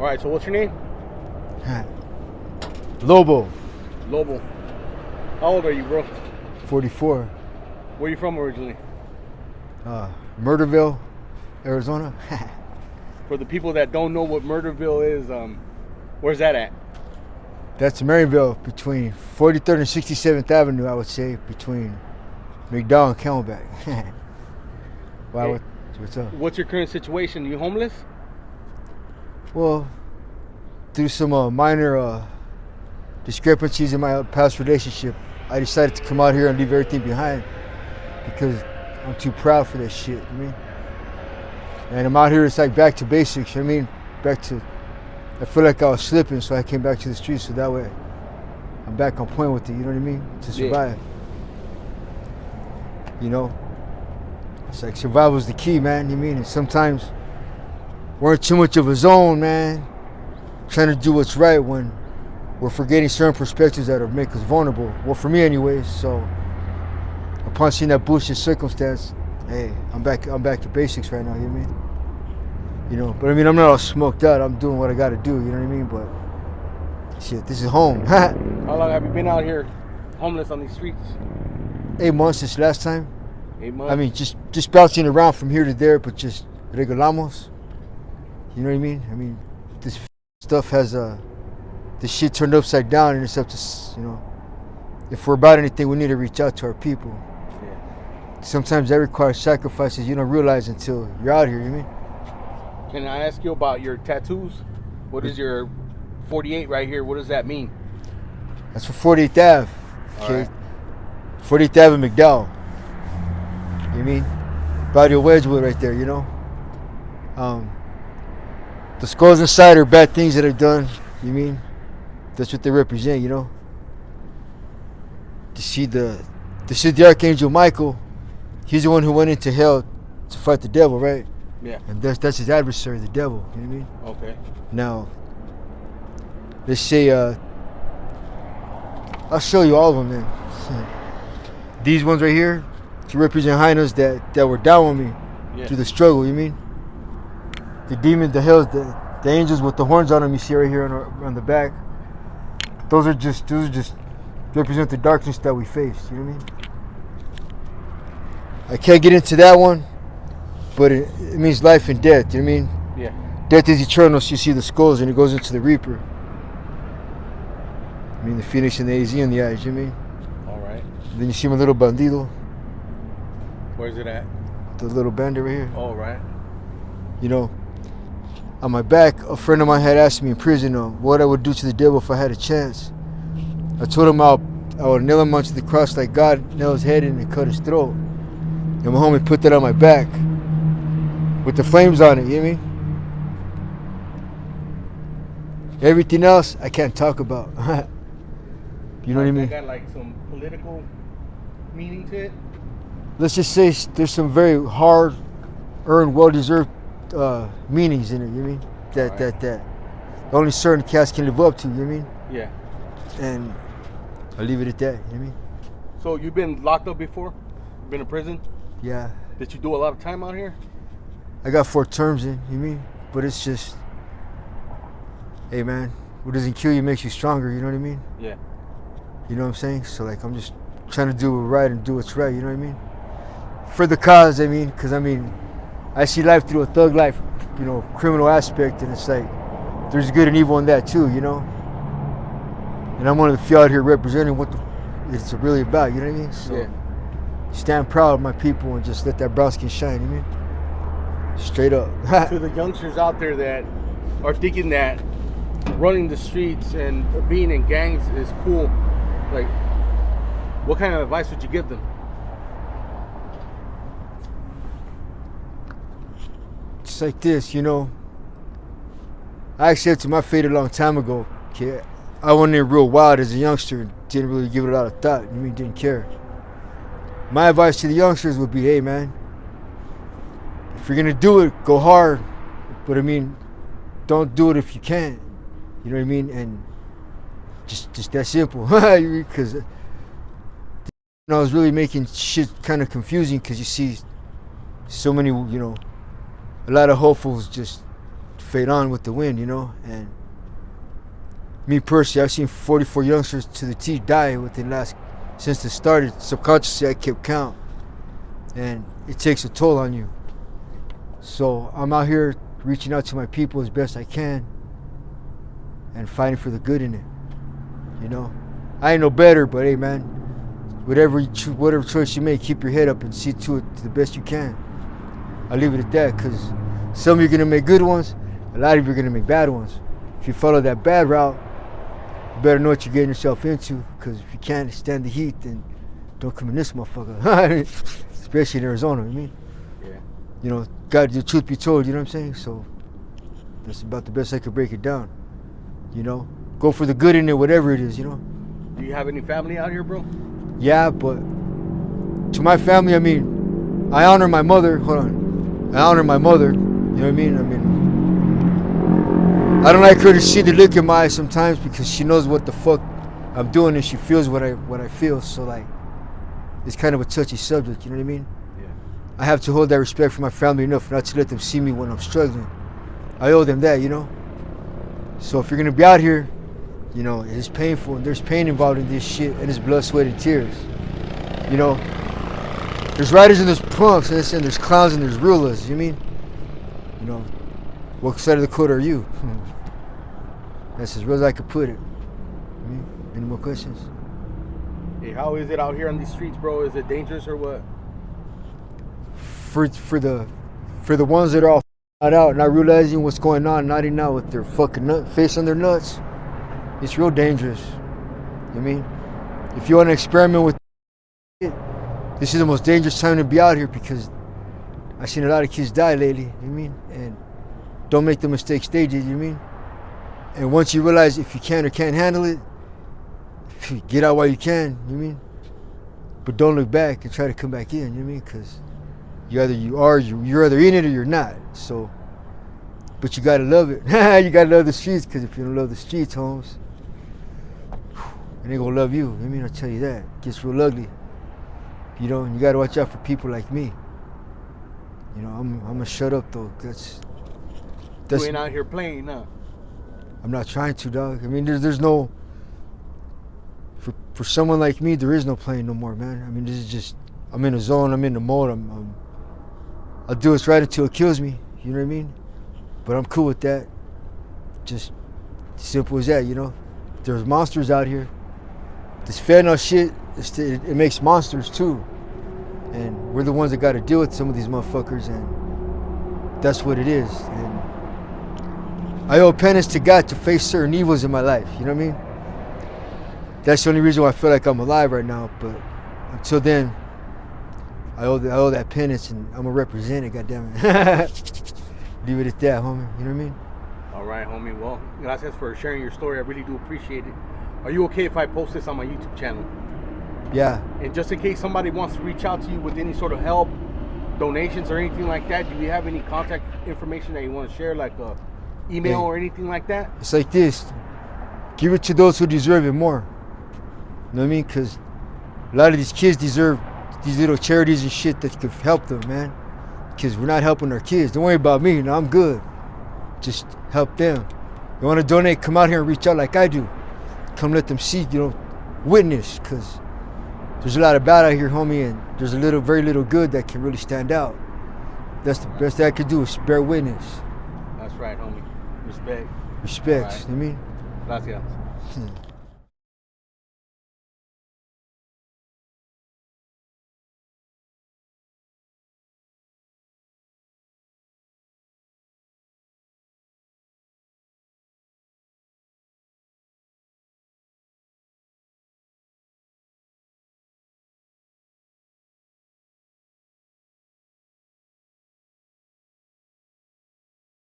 All right, so what's your name? Lobo. Lobo. How old are you, bro? 44. Where are you from originally? Murderville, Arizona. For the people that don't know what Murderville is, where's that at? That's Maryville, between 43rd and 67th Avenue, I would say, between McDowell and Camelback. Wow, Hey, what's up? what's your current situation? You homeless? Well, through some minor discrepancies in my past relationship, I decided to come out here and leave everything behind because I'm too proud for that shit, you mean? And I'm out here, it's like back to basics, I mean? I feel like I was slipping, so I came back to the streets, so that way I'm back on point with it, you know what I mean? To survive. Yeah. You know? It's like survival's the key, man, you mean? And sometimes we're in too much of a zone, man, trying to do what's right when we're forgetting certain perspectives that make us vulnerable. Well, for me anyways, so upon seeing that bullshit circumstance, hey, I'm back to basics right now, you know what I mean? You know, but I mean, I'm not all smoked out. I'm doing what I gotta do, you know what I mean? But shit, this is home. How long have you been out here homeless on these streets? 8 months since last time. 8 months? I mean, just bouncing around from here to there, but just regulamos. You know what I mean? I mean, this stuff has this shit turned upside down, and it's up to, you know, if we're about anything, we need to reach out to our people. Yeah. Sometimes that requires sacrifices you don't realize until you're out here, you know what I mean? Can I ask you about your tattoos? What is your 48 right here? What does that mean? That's for 48th Ave. Okay. Right. 48th Ave in McDowell. You mean? Body of Wedgwood right there, you know? The skulls inside are bad things that I've done. You mean? That's what they represent, you know? To see the Archangel Michael, he's the one who went into hell to fight the devil, right? Yeah. And that's his adversary, the devil. You know what I mean? Okay. Now, let's say, I'll show you all of them then. These ones right here to represent hyenas that were down with me through the struggle, you mean? The demon, the hells, the angels with the horns on them you see right here on the back. Those are just represent the darkness that we face, you know what I mean? I can't get into that one. But it means life and death, you know what I mean? Yeah. Death is eternal, so you see the skulls and it goes into the Reaper. I mean, the Phoenix and the AZ in the eyes, you know what I mean? All right. And then you see my little bandido. Where's it at? The little bandit right here. All right. You know, on my back, a friend of mine had asked me in prison what I would do to the devil if I had a chance. I told him I would nail him onto the cross like God nailed his head in and cut his throat. And my homie put that on my back. With the flames on it, you know what I mean? Everything else I can't talk about. You know what I mean? Got like some political meaning to it? Let's just say there's some very hard-earned, well-deserved meanings in it, you know what I mean? That only certain cats can live up to, you know what I mean? Yeah. And I'll leave it at that, you know what I mean? So you've been locked up before? Been in prison? Yeah. Did you do a lot of time out here? I got 4 terms in, you mean? But it's just, hey man, what doesn't kill you makes you stronger, you know what I mean? Yeah. You know what I'm saying? So like, I'm just trying to do what's right and do what's right, you know what I mean? For the cause, I mean, because I mean, I see life through a thug life, you know, criminal aspect, and it's like, there's good and evil in that too, you know? And I'm one of the few out here representing what it's really about, you know what I mean? So, yeah. Stand proud of my people and just let that brown skin shine, you know what I mean? Straight up. To the youngsters out there that are thinking that running the streets and being in gangs is cool, like, what kind of advice would you give them? It's like this, you know. I accepted my fate a long time ago. Okay? I went in real wild as a youngster and didn't really give it a lot of thought. I mean, didn't care. My advice to the youngsters would be, hey man, if you're gonna do it, go hard. But I mean, don't do it if you can't. You know what I mean? And just that simple. Because I was really making shit kind of confusing because you see so many, you know, a lot of hopefuls just fade on with the wind, you know. And me personally, I've seen 44 youngsters to the T die since it started. Subconsciously, I kept count, and it takes a toll on you. So I'm out here reaching out to my people as best I can and fighting for the good in it, you know. I ain't no better, but hey, man, whatever choice you make, keep your head up and see to it to the best you can. I'll leave it at that, because some of you are going to make good ones, a lot of you are going to make bad ones. If you follow that bad route, you better know what you're getting yourself into, because if you can't stand the heat, then don't come in this motherfucker. Especially in Arizona, you mean? Yeah. You know, God, the truth be told, you know what I'm saying? So that's about the best I could break it down. You know, go for the good in it, whatever it is, you know. Do you have any family out here, bro? Yeah, but to my family, I mean, I honor my mother. Hold on. I honor my mother. You know what I mean? I don't like her to see the look in my eyes sometimes, because she knows what the fuck I'm doing and she feels what I feel. So like, it's kind of a touchy subject. You know what I mean? Yeah. I have to hold that respect for my family enough not to let them see me when I'm struggling. I owe them that, you know. So if you're gonna be out here, you know, it's painful and there's pain involved in this shit, and it's blood, sweat, and tears. You know, there's writers and there's punks, and there's clowns and there's rulers. You mean? You know, what side of the court are you? That's as real as I could put it. Any more questions? Hey, how is it out here on these streets, bro? Is it dangerous or what? For the ones that are all out, not realizing what's going on, nodding out with their fucking face on their nuts, it's real dangerous. You know what I mean? If you want to experiment with it, this is the most dangerous time to be out here, because I've seen a lot of kids die lately. You know what I mean? And don't make the mistakes they did. You know what I mean? And once you realize if you can or can't handle it, get out while you can. You know what I mean? But don't look back and try to come back in. You know what I mean? Because you're either in it or you're not. So, but you gotta love it. You gotta love the streets, because if you don't love the streets, Holmes, it ain't gonna love you. I mean, I'll tell you that. It gets real ugly. You know, and you gotta watch out for people like me. You know, I'm gonna shut up though. That's You ain't out here playing, huh? I'm not trying to, dog. I mean, there's no, for someone like me, there is no playing no more, man. I mean, this is just, I'm in the zone, I'm in the mode, I'll do what's right until it kills me, you know what I mean? But I'm cool with that. Just simple as that, you know? There's monsters out here. This fentanyl shit, it makes monsters too. And we're the ones that got to deal with some of these motherfuckers, and that's what it is. And I owe penance to God to face certain evils in my life, you know what I mean? That's the only reason why I feel like I'm alive right now, but until then, I owe that penance, and I'm gonna represent it, goddammit. Leave it at that, homie, you know what I mean? All right, homie. Well, gracias for sharing your story. I really do appreciate it. Are you okay if I post this on my YouTube channel? Yeah. And just in case somebody wants to reach out to you with any sort of help, donations, or anything like that, do you have any contact information that you want to share, like a email or anything like that? It's like this. Give it to those who deserve it more. You know what I mean? Because a lot of these kids deserve these little charities and shit that could help them, man. Because we're not helping our kids. Don't worry about me. No, I'm good. Just help them. You want to donate, come out here and reach out like I do. Come let them see, you know, witness. Because there's a lot of bad out here, homie, and there's very little good that can really stand out. That's the best that I could do, is bear witness. That's right, homie. Respect. Respect, Right. you know what I mean? Gracias.